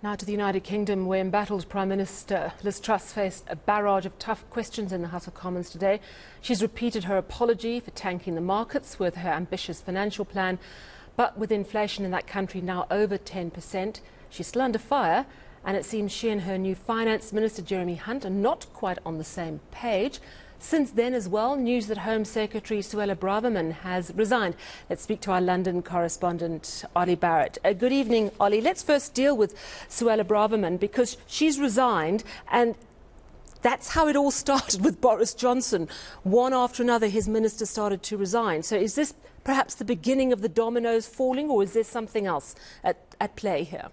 Now to the United Kingdom, where embattled Prime Minister Liz Truss faced a barrage of tough questions in the House of Commons today. She's repeated her apology for tanking the markets with her ambitious financial plan. But with inflation in that country now over 10%, she's still under fire. And it seems she and her new Finance Minister Jeremy Hunt are not quite on the same page. Since then as well, news that Home Secretary Suella Braverman has resigned. Let's speak to our London correspondent, Olly Barratt. Good evening, Olly. Let's first deal with Suella Braverman because she's resigned, and that's how it all started with Boris Johnson. One after another, his ministers started to resign. So is this perhaps the beginning of the dominoes falling, or is there something else at play here?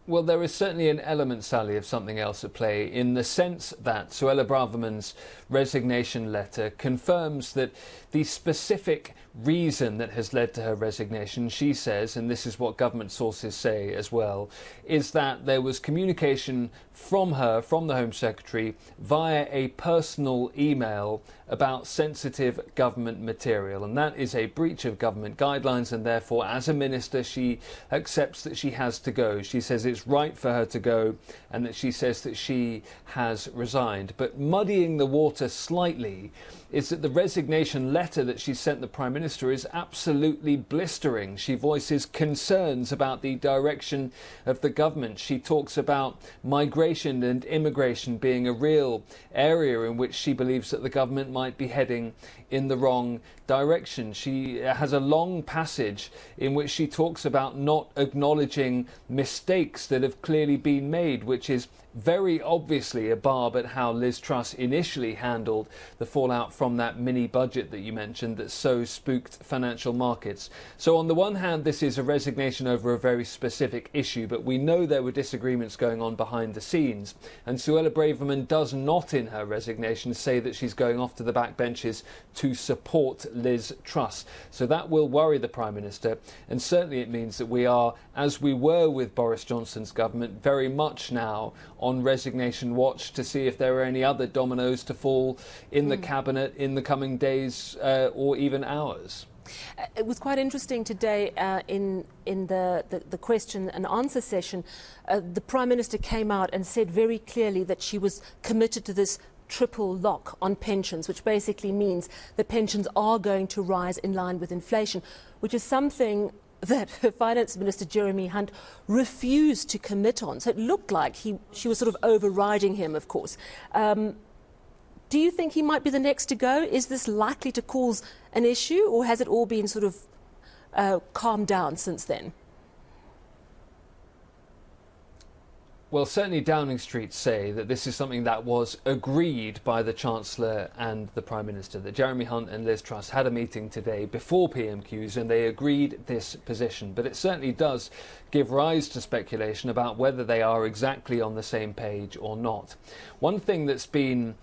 Well, there is certainly an element, Sally, of something else at play, in the sense that Suella Braverman's resignation letter confirms that the specific reason that has led to her resignation, she says, and this is what government sources say as well, is that there was communication from her, from the Home Secretary, via a personal email about sensitive government material. And that is a breach of government guidelines, and therefore, as a minister, she accepts that she has to go. She says it's right for her to go, and that she says that she has resigned. But muddying the water slightly is that the resignation letter that she sent the Prime Minister is absolutely blistering. She voices concerns about the direction of the government. She talks about migration and immigration being a real area in which she believes that the government might be heading in the wrong direction. She has a long passage in which she talks about not acknowledging mistakes that have clearly been made, which is very obviously a barb at how Liz Truss initially handled the fallout from that mini budget that you mentioned that so spooked financial markets. So on the one hand, this is a resignation over a very specific issue, but we know there were disagreements going on behind the scenes. And Suella Braverman does not in her resignation say that she's going off to the backbenches to support Liz Truss. So that will worry the Prime Minister, and certainly it means that we are, as we were with Boris Johnson's government, very much now on resignation watch to see if there are any other dominoes to fall in the cabinet in the coming days or even hours. It was quite interesting today in the question and answer session. The Prime Minister came out and said very clearly that she was committed to this triple lock on pensions, which basically means that pensions are going to rise in line with inflation, which is something that her Finance Minister Jeremy Hunt refused to commit on. So it looked like she was sort of overriding him, of course. Do you think he might be the next to go? Is this likely to cause an issue, or has it all been sort of calmed down since then? Well, certainly Downing Street say that this is something that was agreed by the Chancellor and the Prime Minister, that Jeremy Hunt and Liz Truss had a meeting today before PMQs and they agreed this position. But it certainly does give rise to speculation about whether they are exactly on the same page or not. One thing that's been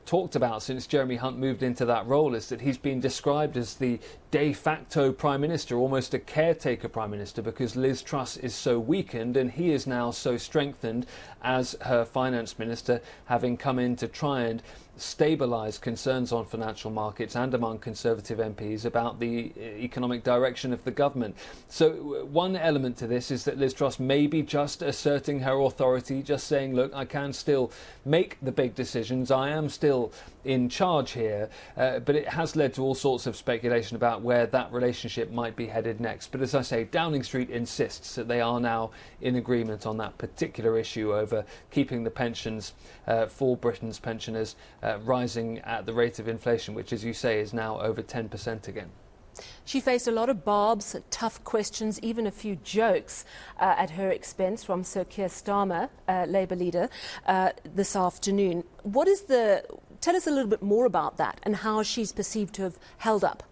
talked about since Jeremy Hunt moved into that role is that he's been described as the de facto Prime Minister, almost a caretaker Prime Minister, because Liz Truss is so weakened and he is now so strengthened as her Finance Minister, having come in to try and stabilise concerns on financial markets and among Conservative MPs about the economic direction of the government. So one element to this is that Liz Truss may be just asserting her authority, just saying, look, I can still make the big decisions, I am still in charge here, but it has led to all sorts of speculation about where that relationship might be headed next. But as I say, Downing Street insists that they are now in agreement on that particular issue over keeping the pensions for Britain's pensioners rising at the rate of inflation, which, as you say, is now over 10% again. She faced a lot of barbs, tough questions, even a few jokes at her expense from Sir Keir Starmer, Labour leader, this afternoon. Tell us a little bit more about that and how she's perceived to have held up.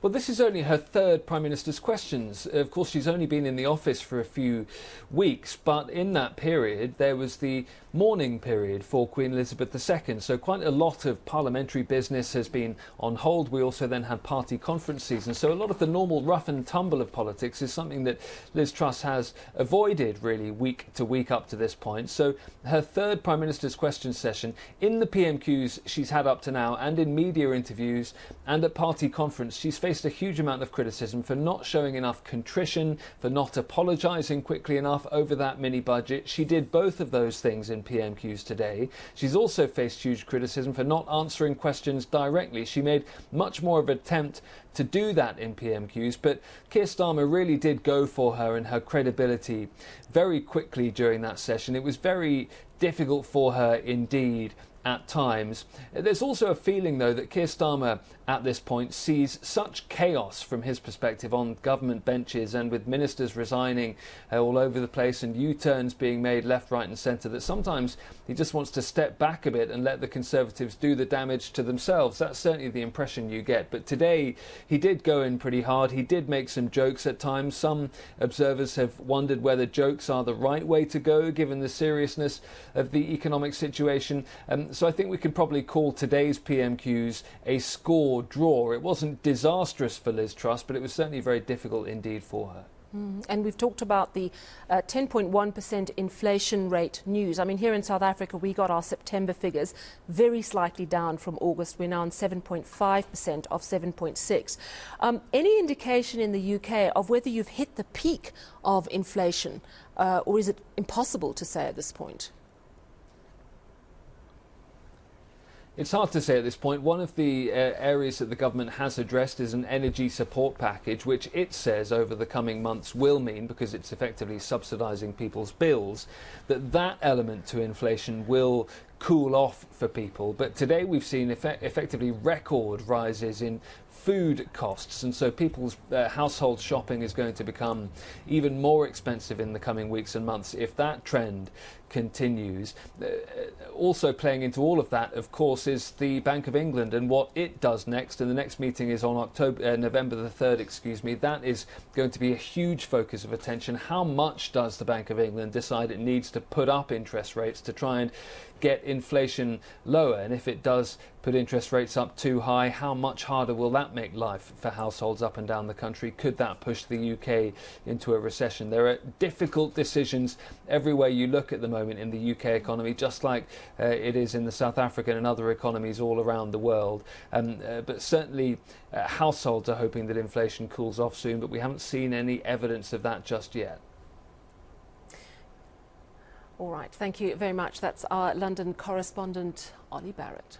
Well, this is only her third Prime Minister's questions. Of course, she's only been in the office for a few weeks, but in that period, there was the mourning period for Queen Elizabeth II. So quite a lot of parliamentary business has been on hold. We also then had party conference season. So a lot of the normal rough and tumble of politics is something that Liz Truss has avoided really week to week up to this point. So her third Prime Minister's question session in the PMQs she's had up to now, and in media interviews and at party conference, she's faced faced a huge amount of criticism for not showing enough contrition, for not apologising quickly enough over that mini budget. She did both of those things in PMQs today. She's also faced huge criticism for not answering questions directly. She made much more of an attempt to do that in PMQs, but Keir Starmer really did go for her and her credibility very quickly during that session. It was very difficult for her indeed at times. There's also a feeling, though, that Keir Starmer at this point sees such chaos from his perspective on government benches and with ministers resigning all over the place and U-turns being made left, right and centre, that sometimes he just wants to step back a bit and let the Conservatives do the damage to themselves. That's certainly the impression you get. But today he did go in pretty hard. He did make some jokes at times. Some observers have wondered whether jokes are the right way to go given the seriousness of the economic situation. So I think we could probably call today's PMQs a score draw. It wasn't disastrous for Liz Truss, but it was certainly very difficult indeed for her. And we've talked about the 10.1% inflation rate news. I mean, here in South Africa, we got our September figures very slightly down from August. We're now on 7.5% of 7.6. Any indication in the UK of whether you've hit the peak of inflation, or is it impossible to say at this point? It's hard to say at this point. One of the areas that the government has addressed is an energy support package, which it says over the coming months will mean, because it's effectively subsidising people's bills, that element to inflation will cool off for people. But today we've seen effectively record rises in food costs, and so people's household shopping is going to become even more expensive in the coming weeks and months if that trend continues. Also playing into all of that, of course, is the Bank of England and what it does next, and the next meeting is on November the 3rd, That is going to be a huge focus of attention. How much does the Bank of England decide it needs to put up interest rates to try and get inflation lower? And if it does put interest rates up too high, how much harder will that make life for households up and down the country? Could that push the UK into a recession? There are difficult decisions everywhere you look at the moment in the UK economy, just like it is in the South African and other economies all around the world. But certainly households are hoping that inflation cools off soon, but we haven't seen any evidence of that just yet. All right, thank you very much. That's our London correspondent, Olly Barratt.